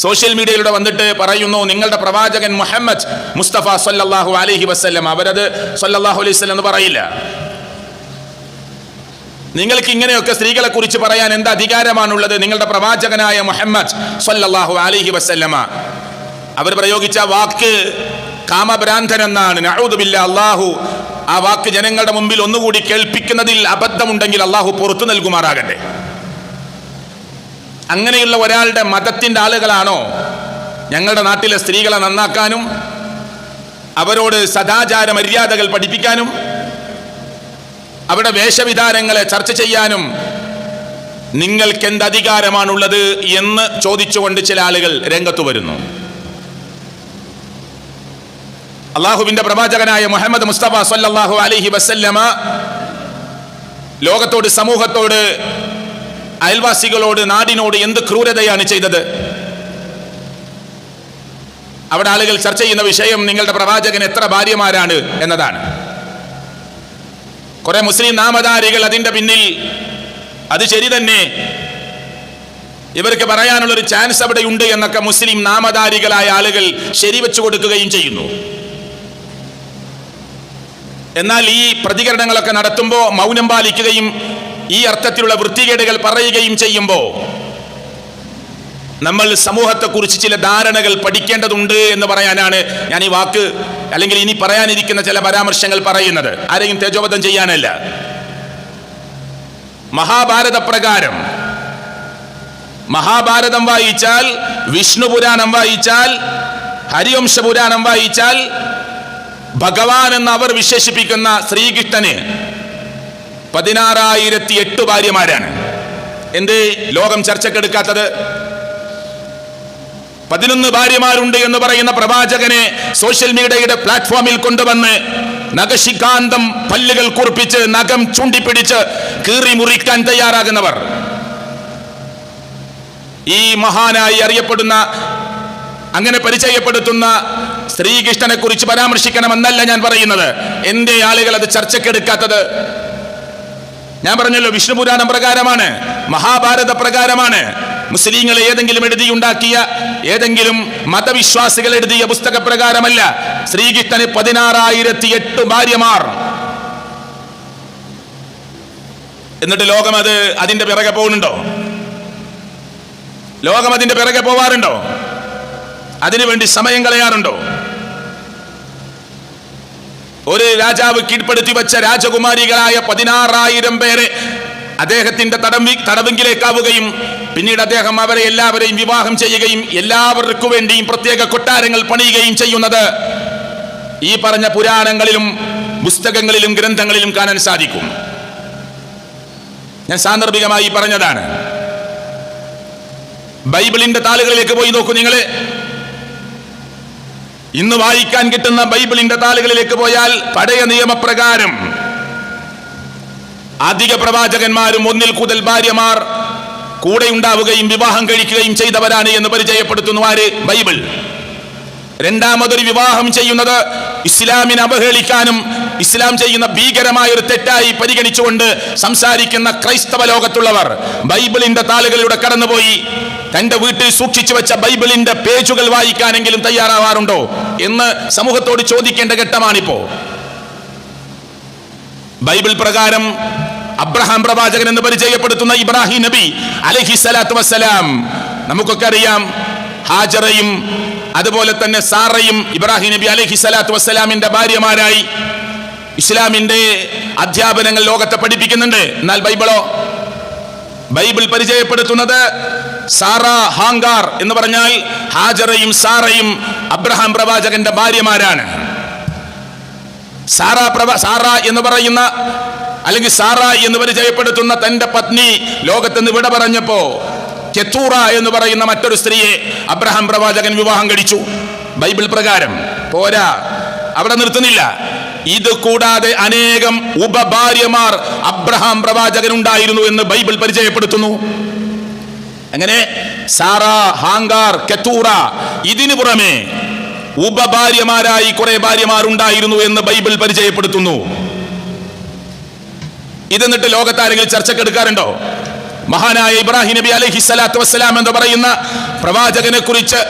Social മീഡിയയിലൂടെ വന്നിട്ട് പറയുന്നു, നിങ്ങളുടെ പ്രവാചകൻ മുഹമ്മദ് മുസ്തഫ സല്ലല്ലാഹു അലൈഹി വസല്ലം, അവരത് സല്ലല്ലാഹു അലൈഹി വസല്ലം എന്ന് പറയില്ല. നിങ്ങൾക്ക് ഇങ്ങനെയൊക്കെ സ്ത്രീകളെ കുറിച്ച് പറയാൻ എന്ത് അധികാരമാണുള്ളത്? നിങ്ങളുടെ പ്രവാചകനായ മുഹമ്മദ് സല്ലല്ലാഹു അലൈഹി വസല്ലമ അവർ പ്രയോഗിച്ച വാക്ക് കാമഭ്രാന്തൻ എന്നാണ്. നഊദു ബില്ലാഹ്. അല്ലാഹു ആ വാക്ക് ജനങ്ങളുടെ മുമ്പിൽ ഒന്നുകൂടി കേൾപ്പിക്കുന്നതിൽ അബദ്ധമുണ്ടെങ്കിൽ അല്ലാഹു പുറത്തു നൽകുമാറാകട്ടെ. അങ്ങനെയുള്ള ഒരാളുടെ മതത്തിൻ്റെ ആളുകളാണോ ഞങ്ങളുടെ നാട്ടിലെ സ്ത്രീകളെ നന്നാക്കാനും അവരോട് സദാചാര മര്യാദകൾ പഠിപ്പിക്കാനും അവരുടെ വേഷവിധാനങ്ങളെ ചർച്ച ചെയ്യാനും നിങ്ങൾക്ക് എന്ത് അധികാരമാണുള്ളത് എന്ന് ചോദിച്ചുകൊണ്ട് ചില ആളുകൾ രംഗത്തു വരുന്നു. അള്ളാഹുവിന്റെ പ്രവാചകനായ മുഹമ്മദ് മുസ്തഫ സല്ലല്ലാഹു അലൈഹി വസല്ലമ ലോകത്തോട്, സമൂഹത്തോട്, അയൽവാസികളോട്, നാടിനോട് എന്ത് ക്രൂരതയാണ് ചെയ്തത്? അവിടെ ആളുകൾ ചർച്ച ചെയ്യുന്ന വിഷയം നിങ്ങളുടെ പ്രവാചകൻ എത്ര ഭാര്യമാരാണ് എന്നതാണ്. കുറെ മുസ്ലിം നാമധാരികൾ അതിന്റെ പിന്നിൽ അത് ശരി തന്നെ, ഇവർക്ക് പറയാനുള്ളൊരു ചാൻസ് അവിടെ ഉണ്ട് എന്നൊക്കെ മുസ്ലിം നാമധാരികളായ ആളുകൾ ശരിവെച്ചു കൊടുക്കുകയും ചെയ്യുന്നു. എന്നാൽ ഈ പ്രതികരണങ്ങളൊക്കെ നടത്തുമ്പോൾ മൗനം പാലിക്കുകയും ഈ അർത്ഥത്തിലുള്ള വൃത്തികേടുകൾ പറയുകയും ചെയ്യുമ്പോൾ നമ്മൾ സമൂഹത്തെക്കുറിച്ച് ചില ധാരണകൾ പഠിക്കേണ്ടതുണ്ട് എന്ന് പറയാനാണ് ഞാൻ ഈ വാക്ക്, അല്ലെങ്കിൽ ഇനി പറയാനിരിക്കുന്ന ചില പരാമർശങ്ങൾ പറയുന്നത്. ആരെയും തേജോവധം ചെയ്യാനല്ല. മഹാഭാരത പ്രകാരം മഹാഭാരതം വായിച്ചാൽ, വിഷ്ണു പുരാണം വായിച്ചാൽ, ഹരിവംശ പുരാണം വായിച്ചാൽ ഭഗവാൻ എന്ന് അവർ വിശേഷിപ്പിക്കുന്ന ശ്രീകൃഷ്ണന് 16,008 ഭാര്യമാരാണ്. എന്ത് ലോകം ചർച്ചക്കെടുക്കാത്തത്? 11 ഭാര്യമാരുണ്ട് എന്ന് പറയുന്ന പ്രവാചകനെ സോഷ്യൽ മീഡിയയുടെ പ്ലാറ്റ്ഫോമിൽ കൊണ്ടുവന്ന് നഖശിഖാന്തം പല്ലുകൾ കുറിപ്പിച്ച് നഖം ചൂണ്ടിപ്പിടിച്ച് കീറി മുറിക്കാൻ തയ്യാറാകുന്നവർ, ഈ മഹാനായി അറിയപ്പെടുന്ന, അങ്ങനെ പരിചയപ്പെടുത്തുന്ന ശ്രീകൃഷ്ണനെ കുറിച്ച് പരാമർശിക്കണമെന്നല്ല ഞാൻ പറയുന്നത്. എന്റെ ആളുകൾ അത് ചർച്ചക്കെടുക്കാത്തത്? ഞാൻ പറഞ്ഞല്ലോ, വിഷ്ണു പുരാണം പ്രകാരമാണ്, മഹാഭാരത പ്രകാരമാണ്. മുസ്ലിങ്ങൾ ഏതെങ്കിലും എഴുതിയുണ്ടാക്കിയ, ഏതെങ്കിലും മതവിശ്വാസികൾ എഴുതിയ പുസ്തക പ്രകാരമല്ല. ശ്രീകൃഷ്ണന് 16,008 ഭാര്യമാർ. എന്നിട്ട് ലോകം അതിന്റെ പിറകെ പോകുന്നുണ്ടോ? ലോകം അതിന്റെ പിറകെ പോവാറുണ്ടോ? അതിനുവേണ്ടി സമയം കളയാറുണ്ടോ? ഒരു രാജാവ് കീഴ്പ്പെടുത്തി വെച്ച രാജകുമാരികളായ 16,000 പേരെ അദ്ദേഹത്തിന്റെ തടവെങ്കിലേക്കാവുകയും പിന്നീട് അദ്ദേഹം അവരെ എല്ലാവരെയും വിവാഹം ചെയ്യുകയും എല്ലാവർക്കു വേണ്ടിയും പ്രത്യേക കൊട്ടാരങ്ങൾ പണിയുകയും ചെയ്യുന്നത് ഈ പറഞ്ഞ പുരാണങ്ങളിലും പുസ്തകങ്ങളിലും ഗ്രന്ഥങ്ങളിലും കാണാൻ സാധിക്കും. ഞാൻ സാന്ദർഭികമായി പറഞ്ഞതാണ്. ബൈബിളിന്റെ താളുകളിലേക്ക് പോയി നോക്കൂ നിങ്ങൾ. ഇന്ന് വായിക്കാൻ കിട്ടുന്ന ബൈബിളിന്റെ താളുകളിലേക്ക് പോയാൽ പഴയ നിയമപ്രകാരം അധിക പ്രവാചകന്മാരും ഒന്നിൽ കൂടുതൽ ഭാര്യമാർ കൂടെ ഉണ്ടാവുകയും വിവാഹം കഴിക്കുകയും ചെയ്തവരാണ് എന്ന് പരിചയപ്പെടുത്തുന്നു ആര്? ബൈബിൾ. രണ്ടാമതൊരു വിവാഹം ചെയ്യുന്നത് ഇസ്ലാമിനെ അവഹേളിക്കാനും ഇസ്ലാം ചെയ്യുന്ന ഭീകരമായ ഒരു തെറ്റായി പരിഗണിച്ചുകൊണ്ട് സംസാരിക്കുന്ന ക്രൈസ്തവ ലോകത്തുള്ളവർ ബൈബിളിന്റെ താളുകളിലൂടെ കടന്നുപോയി തന്റെ വീട്ടിൽ സൂക്ഷിച്ചു വെച്ച ബൈബിളിന്റെ പേജുകൾ വായിക്കാനെങ്കിലും തയ്യാറാവാറുണ്ടോ എന്ന് സമൂഹത്തോട് ചോദിക്കേണ്ട ഘട്ടമാണിപ്പോ. ബൈബിൾ പ്രകാരം അബ്രഹാം പ്രവാചകൻ എന്ന് പരിചയപ്പെടുത്തുന്ന ഇബ്രാഹിം നബി അലൈഹി സ്വലാത്തു വസ്സലാം, നമുക്കൊക്കെ അറിയാം, ഹാജറയും അതുപോലെ തന്നെ സാറയും ഇബ്രാഹിം നബി അലൈഹി സ്വലാത്തു വസ്സലാമിന്റെ ഭാര്യമാരായി ഇസ്ലാമിന്റെ അധ്യാപനങ്ങൾ ലോകത്തെ പഠിപ്പിക്കുന്നുണ്ട്. എന്നാൽ ബൈബിൾ പരിചയപ്പെടുത്തുന്നത് സാറ, ഹാങ്കാർ എന്ന് പറഞ്ഞാൽ ഹാജറയും സാറയും അബ്രഹാം പ്രവാചകന്റെ ഭാര്യമാരാണ്. സാറ എന്ന് പറയുന്ന, അല്ലെങ്കിൽ സാറ എന്ന് പരിചയപ്പെടുത്തുന്ന തന്റെ പത്നി ലോകത്തുനിന്ന് വിട പറഞ്ഞപ്പോ കെത്തൂറ എന്ന് പറയുന്ന മറ്റൊരു സ്ത്രീയെ അബ്രഹാം പ്രവാചകൻ വിവാഹം കഴിച്ചു. ബൈബിൾ പ്രകാരം പോരാ, അവിടെ നിർത്തുന്നില്ല. ഇത് കൂടാതെ അനേകം ഉപഭാര്യമാർ അബ്രഹാം പ്രവാചകൻ ഉണ്ടായിരുന്നു എന്ന് ബൈബിൾ പരിചയപ്പെടുത്തുന്നു. അങ്ങനെ സാറ, ഹാങ്കാർ, കെത്തൂറ, ഇതിനു പുറമെ ഉപഭാര്യമാരായി കുറെ ഭാര്യമാർ ഉണ്ടായിരുന്നു എന്ന് ബൈബിൾ പരിചയപ്പെടുത്തുന്നു. ഇതെന്നിട്ട് ലോകത്താരെങ്കിലും ചർച്ചക്കെടുക്കാറുണ്ടോ? മഹാനായ ഇബ്രാഹിം നബി അലൈഹിസ്സലാത്തു വസ്സലാം എന്ന് പറയുന്ന പ്രവാചകനെ കുറിച്ച്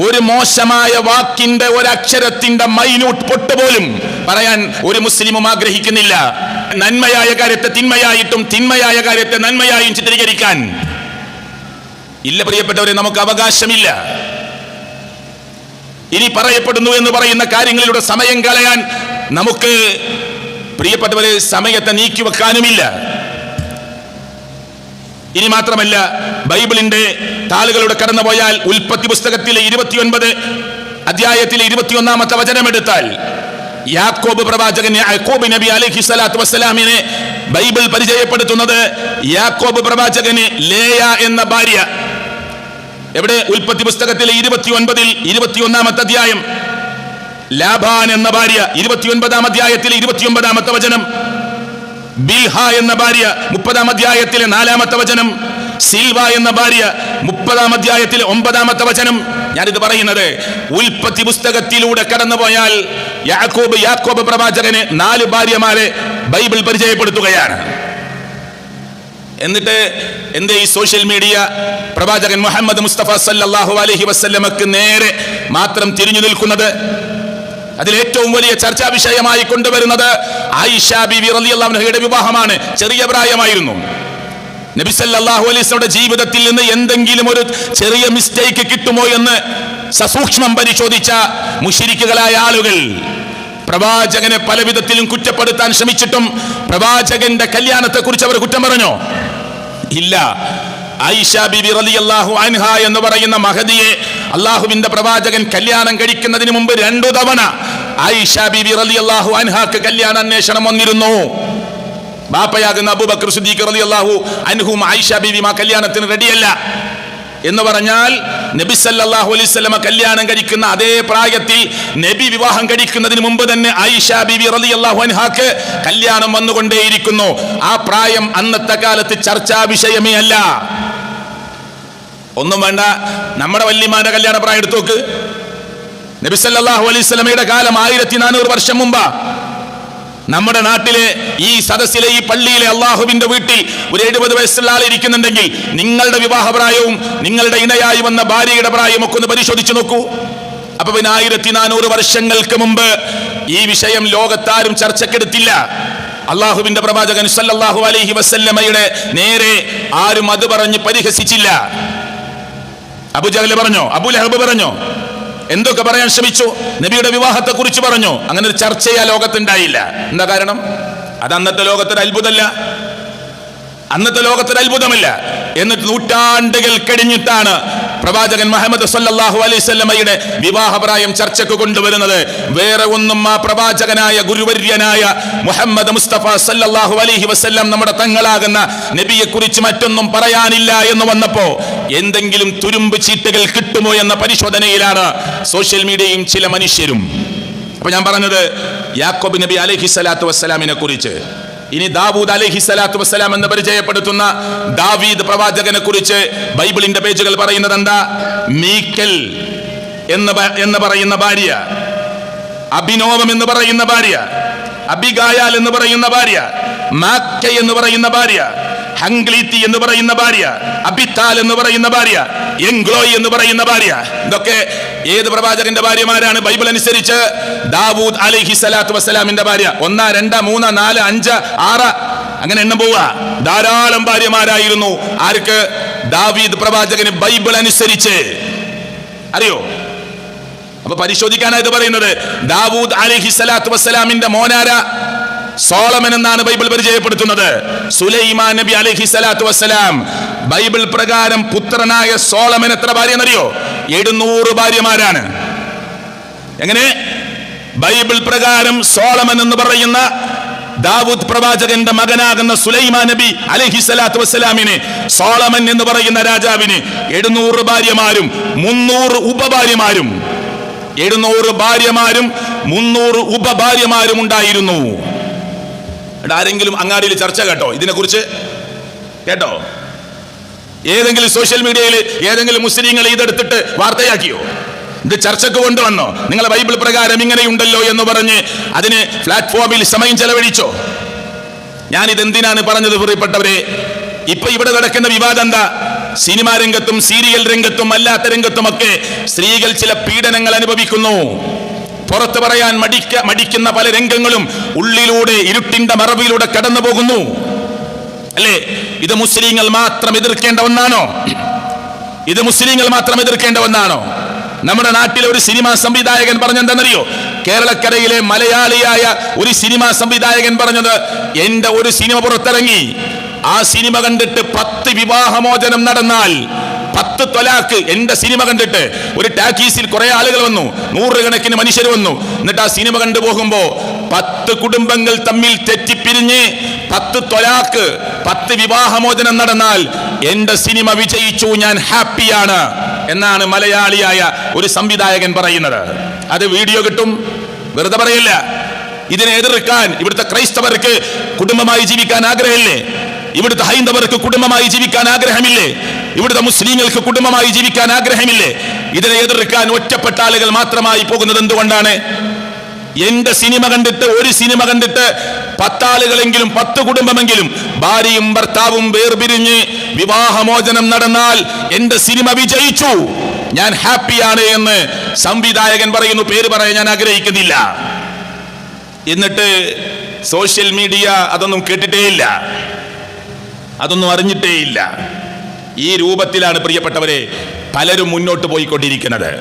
ഒരു മോശമായ വാക്കിന്റെ ഒരക്ഷരത്തിന്റെ മൈന്യൂട്ട് പൊട്ട് പോലും പറയാൻ ഒരു മുസ്ലിമും ആഗ്രഹിക്കുന്നില്ല. നന്മയായ കാര്യത്തെ തിന്മയായിട്ടും തിന്മയായ കാര്യത്തെ നന്മയായും ചിത്രീകരിക്കാൻ ഇല്ല പ്രിയപ്പെട്ടവരെ, നമുക്ക് അവകാശമില്ല. ഇനി പറയപ്പെടുന്നു എന്ന് പറയുന്ന കാര്യങ്ങളിലൂടെ സമയം കളയാൻ നമുക്ക് പ്രിയപ്പെട്ടവരെ സമയത്തെ നീക്കിവെക്കാനുമില്ല. ഇനി മാത്രമല്ല, ബൈബിളിന്റെ താളുകളുടെ കടന്നുപോയാൽ ഉൽപ്പത്തി പുസ്തകത്തിലെ 29 അധ്യായത്തിലെ 21-ാമത്തെ വചനമെടുത്താൽ യാക്കോബ് പ്രവാചകൻ യാക്കോബ് നബി അലൈഹിസ്സലാത്തു വസ്സലാമിനെ ബൈബിൾ പരിചയപ്പെടുത്തുന്നത് യാക്കോബ് പ്രവാചകന് ലേയ എന്ന ഭാര്യ. എവിടെ? ഉൽപ്പത്തി പുസ്തകത്തിലെ 29-ൽ 21-ാമത്തെ അധ്യായം. ലാബാൻ എന്ന ഭാര്യ 29-ാം അധ്യായത്തിലെ 29-ാമത്തെ വചനം. ബിൽഹ എന്ന ഭാര്യ 30-ാം അധ്യായത്തിലെ 4-ാമത്തെ വചനം. സിൽവ എന്ന ഭാര്യ 30-ാം അധ്യായത്തിലെ 9-ാമത്തെ വചനം. ഞാനിത് പറയുന്നത് ഉൽപ്പത്തി പുസ്തകത്തിലൂടെ കടന്നുപോയാൽ യാക്കോബ് പ്രവാചകന് 4 ഭാര്യമാരെ ബൈബിൾ പരിചയപ്പെടുത്തുകയാണ്. എന്നിട്ട് എന്റെ ഈ സോഷ്യൽ മീഡിയ പ്രവാചകൻ മുഹമ്മദ് മുസ്തഫ സല്ലല്ലാഹു അലൈഹി വസല്ലമക്ക് നേരെ മാത്രം തിരിഞ്ഞു നിൽക്കുന്നത്? അതിലേറ്റവും വലിയ ചർച്ചാ വിഷയമായി കൊണ്ടുവരുന്നത് ആയിഷ ബീവി റളിയല്ലാഹു അൻഹയുടെ വിവാഹമാണ്. ചെറിയ പ്രായമായിരുന്നു. നബി സല്ലല്ലാഹു അലൈഹി വസല്ലമയുടെ ജീവിതത്തിൽ നിന്ന് എന്തെങ്കിലും ഒരു ചെറിയ മിസ്റ്റേക്ക് കിട്ടുമോ എന്ന് സസൂക്ഷ്മം പരിശോധിച്ച മുശ്രിക്കുകളായ ആളുകൾ പ്രവാചകനെ പല വിധത്തിലും കുറ്റപ്പെടുത്താൻ ശ്രമിച്ചിട്ടും പ്രവാചകന്റെ കല്യാണത്തെ കുറിച്ച് അവർ കുറ്റം പറഞ്ഞോ? ഇല്ല. ആയിഷ ബീബി റളിയല്ലാഹു അൻഹ എന്ന് പറയുന്ന മഹദിയെ അള്ളാഹുവിന്റെ പ്രവാചകൻ കല്യാണം കഴിക്കുന്നതിന് മുമ്പ് 2 തവണ ആയിഷ ബീബി റളിയല്ലാഹു അൻഹക്ക് കല്യാണ അന്വേഷണം വന്നിരുന്നു. ബാപ്പയാകുന്ന അബൂബക്കർ സിദ്ദീഖ് റളിയല്ലാഹു അൻഹും ആയിഷ ബീബി ആ കല്യാണത്തിന് റെഡിയല്ല എന്ന് പറഞ്ഞാൽ നബി സല്ലല്ലാഹു അലൈഹി വസല്ലമ കല്യാണം കഴിക്കുന്ന അതേ പ്രായത്തിൽ നബി വിവാഹം കഴിക്കുന്നതിന് മുമ്പ് തന്നെ ആയിഷ ബീബി റളിയല്ലാഹു അൻഹാക്ക് കല്യാണം വന്നുകൊണ്ടേയിരിക്കുന്നു. ആ പ്രായം അന്നത്തെ കാലത്ത് ചർച്ചാ വിഷയമേ അല്ല. ഒന്നും വേണ്ട, നമ്മുടെ വല്യമാന്റെ കല്യാണ പ്രായം എടുത്തു നോക്ക്. നബി സല്ലല്ലാഹു അലൈഹി വസല്ലമയുടെ കാലം 1400 വർഷം മുമ്പ്. നമ്മുടെ നാട്ടിലെ ഈ സദസ്സിലെ ഈ പള്ളിയിലെ അള്ളാഹുവിന്റെ വീട്ടിൽ ഒരു 70 വയസ്സുള്ള ആൾ ഇരിക്കുന്നുണ്ടെങ്കിൽ നിങ്ങളുടെ വിവാഹപ്രായവും നിങ്ങളുടെ ഇണയായി വന്ന ഭാര്യയുടെ പ്രായവും ഒക്കെ ഒന്ന് പരിശോധിച്ചു നോക്കൂ. അപ്പൊ പിന്നെ 1400 വർഷങ്ങൾക്ക് മുമ്പ് ഈ വിഷയം ലോകത്താരും ചർച്ചക്കെടുത്തില്ല. അള്ളാഹുവിന്റെ പ്രവാചകൻ സല്ലല്ലാഹു അലൈഹി വസല്ലമയുടെ നേരെ ആരും അത് പറഞ്ഞ് പരിഹസിച്ചില്ല. അബൂജഹൽ പറഞ്ഞോ? അബൂലഹബ് പറഞ്ഞോ? എന്തൊക്കെ പറയാൻ ശ്രമിച്ചു? നബിയുടെ വിവാഹത്തെ കുറിച്ച് പറഞ്ഞു. അങ്ങനെ ഒരു ചർച്ചയാ ലോകത്തുണ്ടായില്ല. എന്താ കാരണം? അത് അന്നത്തെ ലോകത്തൊരു അത്ഭുതമല്ല, അന്നത്തെ ലോകത്തൊരു അത്ഭുതമല്ല. എന്നിട്ട് നൂറ്റാണ്ടുകൾ കഴിഞ്ഞിട്ടാണ് പ്രവാചകൻ മുഹമ്മദ് സല്ലല്ലാഹു അലൈഹി വസല്ലമയുടെ വിവാഹപ്രായം ചർച്ചയ്ക്ക് കൊണ്ടുവരുന്നത്. വേറെ ഒന്നും ആ പ്രവാചകനായ ഗുരുവര്യനായ മുഹമ്മദ് മുസ്തഫ സല്ലല്ലാഹു അലൈഹി വസല്ലം നമ്മുടെ തങ്ങളാകുന്ന നബിയെ കുറിച്ച് മറ്റൊന്നും പറയാനില്ല എന്ന് വന്നപ്പോ എന്തെങ്കിലും തുരുമ്പ് ചീട്ടുകൾ കിട്ടുമോ എന്ന പരിശോധനയിലാണ് സോഷ്യൽ മീഡിയയും ചില മനുഷ്യരും. അപ്പൊ ഞാൻ പറഞ്ഞത് യാക്കോബ് നബി അലൈഹിസ്സലാത്തു വസ്സലാമിനെ കുറിച്ച്. ഇനി ദാവൂദ് അലൈഹിസ്സലാത്തു വസ്സലാം എന്ന് പരിചയപ്പെടുത്തുന്ന ദാവീദ് പ്രവാചകനെ കുറിച്ച് ബൈബിളിന്റെ പേജുകൾ പറയുന്നത് എന്താ? മീക്കൽ എന്ന് പറയുന്ന ഭാര്യ, അഭിനോവം എന്ന് പറയുന്ന ഭാര്യ, അബിഗായാൽ എന്ന് പറയുന്ന ഭാര്യ, മാക്ക എന്ന് പറയുന്ന ഭാര്യ, ഹംഗ്ലീത്തി എന്ന് പറയുന്ന ഭാര്യ, അബിത്താൽ എന്ന് പറയുന്ന ഭാര്യ, എൻഗ്ലോയ് എന്ന് പറയുന്ന ഭാര്യ. ഇതൊക്കെ ഏത് പ്രവാചകന്റെ ഭാര്യമാരാണ്? ബൈബിൾ അനുസരിച്ച് ദാവൂദ് അലൈഹിസ്സലാത്തു വസ്സലാമിന്റെ ഭാര്യ. 1, 2, 3, 4, 5, 6 അങ്ങനെ എണ്ണം പോവുക. ധാരാളം ഭാര്യമാരായിരുന്നു ആർക്ക്? ദാവീദ് പ്രവാചകന് ബൈബിൾ അനുസരിച്ച്. അറിയോ? അപ്പൊ പരിശോധിക്കാനായിട്ട് പറയുന്നത് ദാവൂദ് അലൈഹിസ്സലാത്തു വസ്സലാമിന്റെ മോനാര? സോളമൻ എന്നാണ് ബൈബിൾ പരിചയപ്പെടുത്തുന്നത്. സുലൈമാൻ നബി അലൈഹിസ്സലാത്തു വസ്സലാം ബൈബിൾ പ്രകാരം പുത്രനായ സോളമൻ എത്ര ഭാര്യ എന്നറിയോ? 700 ഭാര്യമാരാണ്. എങ്ങനെ? ബൈബിൾ പ്രകാരം സോളമൻ എന്ന് പറയുന്ന ദാവൂദ് പ്രവാചകന്റെ മകനാകുന്ന സുലൈമാൻ നബി അലൈഹിസ്സലാത്തു വസ്സലാമിന്, സോളമൻ എന്ന് പറയുന്ന രാജാവിന് 700 ഭാര്യമാരും 300 ഉപഭാര്യമാരും. 700 ഭാര്യമാരും 300 ഉപഭാര്യമാരും ഉണ്ടായിരുന്നു. ആരെങ്കിലും അങ്ങാടിയിൽ ചർച്ച കേട്ടോ ഇതിനെക്കുറിച്ച്? കേട്ടോ? ഏതെങ്കിലും സോഷ്യൽ മീഡിയയിൽ ഏതെങ്കിലും മുസ്ലിങ്ങൾ ഇതെടുത്തിട്ട് വാർത്തയാക്കിയോ? ഇത് ചർച്ചക്ക് കൊണ്ടുവന്നോ? നിങ്ങളെ ബൈബിൾ പ്രകാരം ഇങ്ങനെയുണ്ടല്ലോ എന്ന് പറഞ്ഞ് അതിന് പ്ലാറ്റ്ഫോമിൽ സമയം ചെലവഴിച്ചോ? ഞാനിത് എന്തിനാണ് പറഞ്ഞത് പ്രിയപ്പെട്ടവരെ? ഇപ്പൊ ഇവിടെ നടക്കുന്ന വിവാദം എന്താ? സിനിമാ രംഗത്തും സീരിയൽ രംഗത്തും അല്ലാത്ത രംഗത്തുമൊക്കെ സ്ത്രീകൾ ചില പീഡനങ്ങൾ അനുഭവിക്കുന്നു. പുറത്തു പറയാൻ മടിക്കുന്ന പല രംഗങ്ങളും ഉള്ളിലൂടെ ഇരുട്ടിന്റെ മറവിലൂടെ കടന്നു പോകുന്നു. അല്ലേ? ഇത് മുസ്ലിങ്ങൾ മാത്രം എതിർക്കേണ്ട ഒന്നാണോ? ഇത് മുസ്ലിങ്ങൾ മാത്രം എതിർക്കേണ്ട ഒന്നാണോ? നമ്മുടെ നാട്ടിലെ ഒരു സിനിമാ സംവിധായകൻ പറഞ്ഞെന്താണെന്നറിയോ? കേരളക്കരയിലെ മലയാളിയായ ഒരു സിനിമാ സംവിധായകൻ പറഞ്ഞത്, എന്റെ ഒരു സിനിമ പുറത്തിറങ്ങി, ആ സിനിമ കണ്ടിട്ട് 10 വിവാഹമോചനം നടന്നാൽ 10 ത്വലാക്ക്. എന്റെ സിനിമ കണ്ടിട്ട് ഒരു ടാക്കീസിൽ കുറെ ആളുകൾ വന്നു, 100 കണക്കിന് മനുഷ്യർ വന്നു. എന്നിട്ട് ആ സിനിമ കണ്ടു പോകുമ്പോ 10 കുടുംബങ്ങൾ തമ്മിൽ തെറ്റിപ്പിരിഞ്ഞ് 10 ത്വലാക്ക്, 10 വിവാഹമോചനം നടന്നാൽ എന്റെ സിനിമ വിജയിച്ചു, ഞാൻ ഹാപ്പിയാണ് എന്നാണ് മലയാളിയായ ഒരു സംവിധായകൻ പറയുന്നത്. അത് വീഡിയോ കിട്ടും, വെറുതെ പറയില്ല. ഇതിനെ എതിർക്കാൻ ഇവിടുത്തെ ക്രൈസ്തവർക്ക് കുടുംബമായി ജീവിക്കാൻ ആഗ്രഹമില്ലേ? ഇവിടുത്തെ ഹൈന്ദവർക്ക് കുടുംബമായി ജീവിക്കാൻ ആഗ്രഹമില്ലേ? ഇവിടുത്തെ മുസ്ലിങ്ങൾക്ക് കുടുംബമായി ജീവിക്കാൻ ആഗ്രഹമില്ലേ? ഇതിനെ എതിർക്കാൻ ഒറ്റപ്പെട്ട ആളുകൾ മാത്രമായി പോകുന്നത് എന്തുകൊണ്ടാണ്? എന്റെ സിനിമ കണ്ടിട്ട്, ഒരു സിനിമ കണ്ടിട്ട് 10 ആളുകളെങ്കിലും, 10 കുടുംബമെങ്കിലും ഭാര്യയും ഭർത്താവും വേർപിരിഞ്ഞ് വിവാഹമോചനം നടന്നാൽ എന്റെ സിനിമ വിജയിച്ചു, ഞാൻ ഹാപ്പിയാണ് എന്ന് സംവിധായകൻ പറയുന്നു. പേര് പറയാൻ ഞാൻ ആഗ്രഹിക്കുന്നില്ല. എന്നിട്ട് സോഷ്യൽ മീഡിയ അതൊന്നും കേട്ടിട്ടേയില്ല, അതൊന്നും അറിഞ്ഞിട്ടേയില്ല. ഈ രൂപത്തിലാണ് പ്രിയപ്പെട്ടവരെ പലരും മുന്നോട്ട് പോയിക്കൊണ്ടിരിക്കുന്നത്.